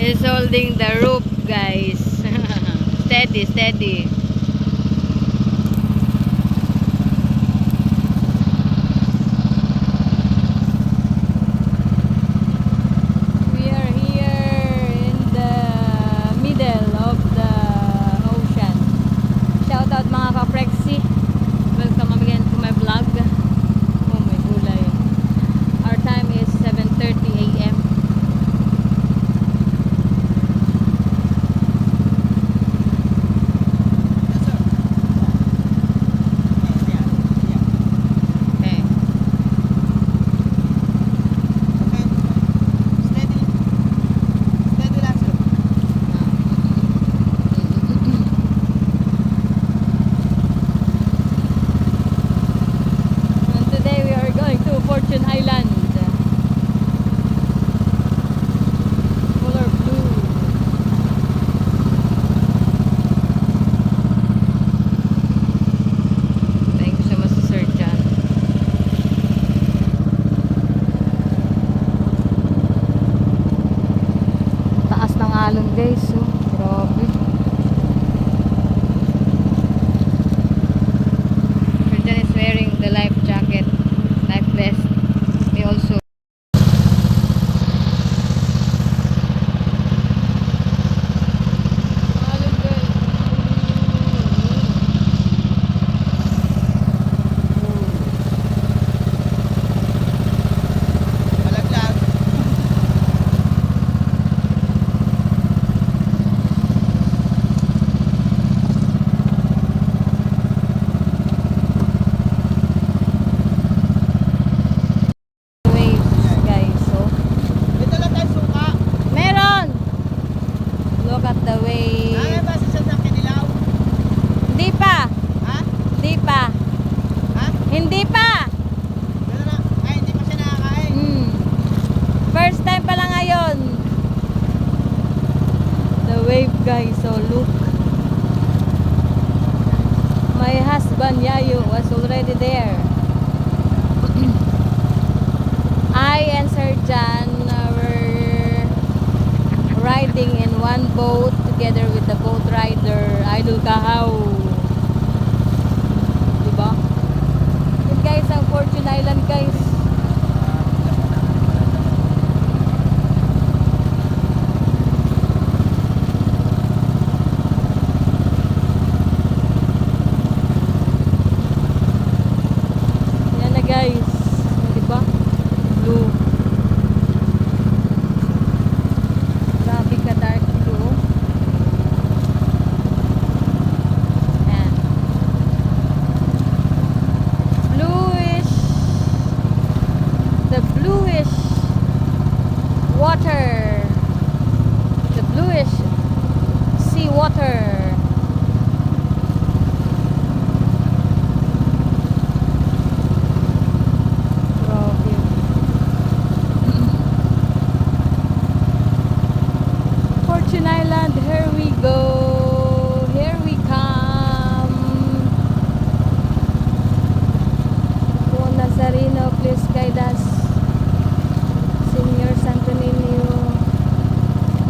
He's holding the rope, guys. Steady, steady. We are here in the middle of the ocean. Shout out mga ka-Prexy. Welcome again to my vlog. Oh my gulay. Our time is 7:30 AM. Fortune Island. Color blue. Thank you so much, Sir John. Taas ng alon, guys. Oh, grabe. Sir John is wearing the life jacket. Life vest. We also the way. Ay, basta sa Kinilaw. Hindi pa. Ha? Hindi pa. Ha? Hindi pa. Gano'n na. Ay, hindi pa siya nakakain. First time pa lang ngayon. The wave, guys. So look. My husband Yayo was already there. I and Sir John were riding in one boat together with the boat rider Idol Kahaw. Diba? Yun guys, ang Fortune Island, guys. Yan na, guys. Diba? Blue. Grabe ka dark blue. Ayan. Bluish. The bluish water. The bluish sea water. Grabe. Fortune Island, here we go. Here we come. Oh, Nazareno, please guide us. Senior Santo Niño,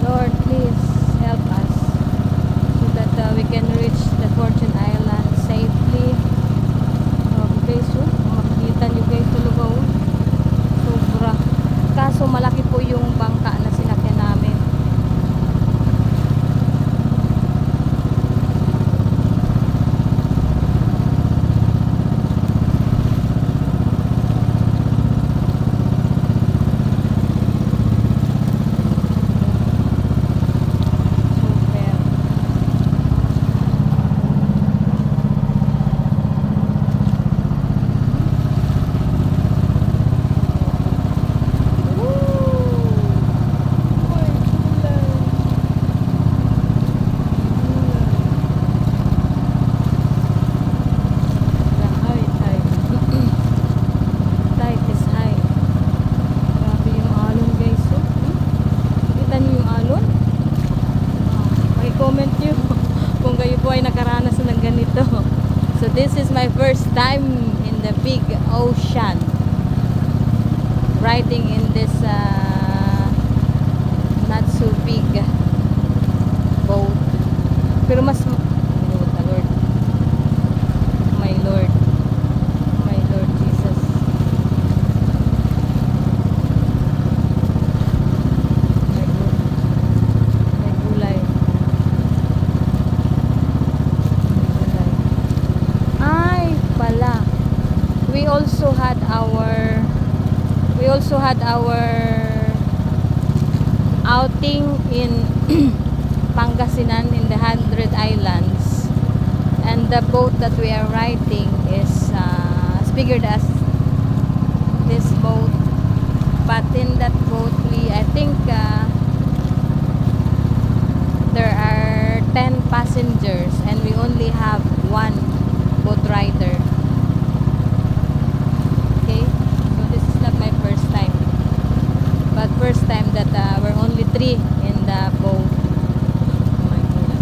Lord, please help us so that we can reach the Fortune Island safely. Guys, makikita nyo guys, talaga sobra. Kaso malaki po yung bangka na sinakyan namin. comment nyo kung kayo po ay nakaranas ng ganito. So this is my first time in the big ocean, riding in this not so big Pero mas, oh, the Lord. My Lord. My Lord Jesus. May gulay. Ay, pala. We also had our outing in Pangasinan in the 100 Islands, and the boat that we are riding is as bigger as this boat, but in that boat I think there are 10 passengers and we only have one boat rider. Okay, so this is not my first time, but first time that we're only 3 in the boat. Oh my God.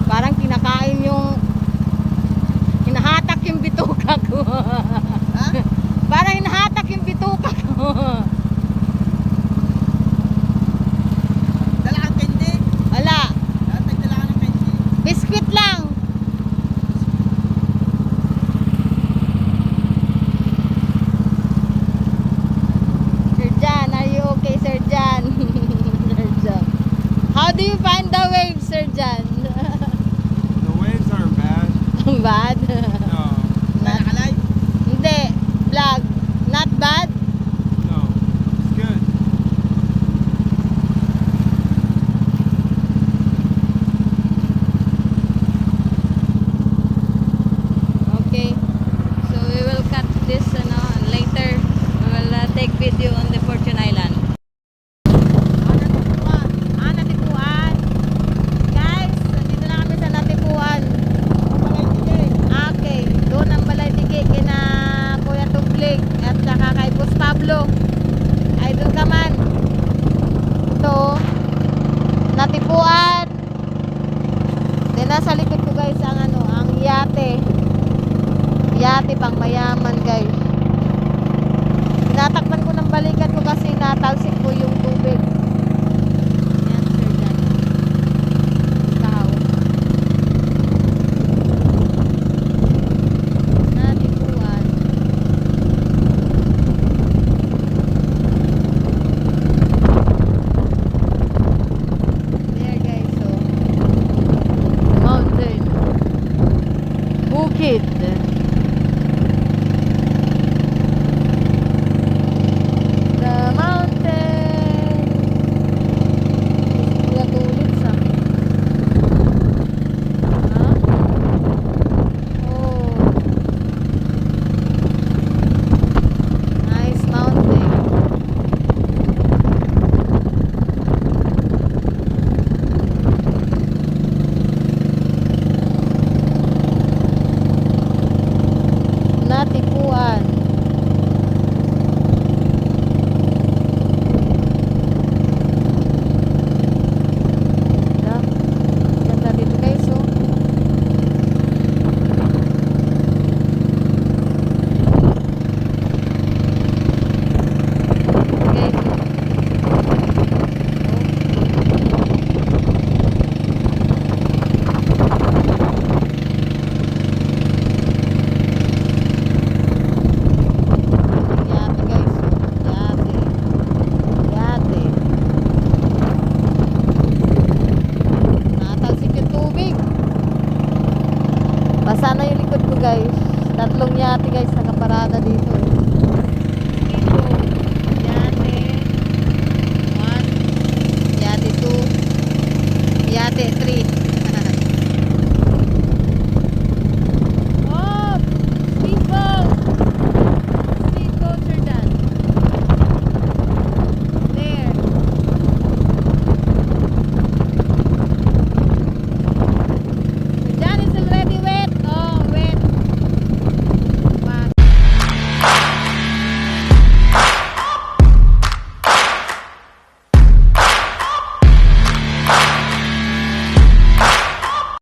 Parang kinakain yung hinahatak yung bituka ko. Ha? Parang hinahatak yung bituka ko. Dala kang candy? Wala, Nagdala ka ng candy. biskwit lang. Sir Jan, are you okay, Sir Jan? Sir Jan. How do you find the waves, Sir Jan? The waves aren't bad. Bad? No, Nakakalay? Hindi, vlog. Not bad? no. It's good. Okay. So we will cut this and later we will take video on the Fortune Island. Natipuan. Guys, dito na kami sa Natipuan. Okay, doon ang balay tiki kina Kuya Tublig at saka kay Boss Pablo. Idol ka man. Ito, Natipuan. Then nasa likod ko guys ang ang yate. Yate pang mayaman guys. Tinatakpan ko ng balikat ko kasi natalsik ko yung tubig. Yan, Sir Jan. Ikaw. Natipuan. There guys, so mountain. Bukid. The mountain. Wala tulit sa. Ha? Oh. Nice mountain. Natipuan. Ganda dito guys, oh. Okay. Yate guys, oh. Yate. Yate. Natalsik yung tubig. Basa na yung likod ko guys. Tatlong yate guys nakaparada dito. Dito. Yate. 1. Yate 2. Yate 3.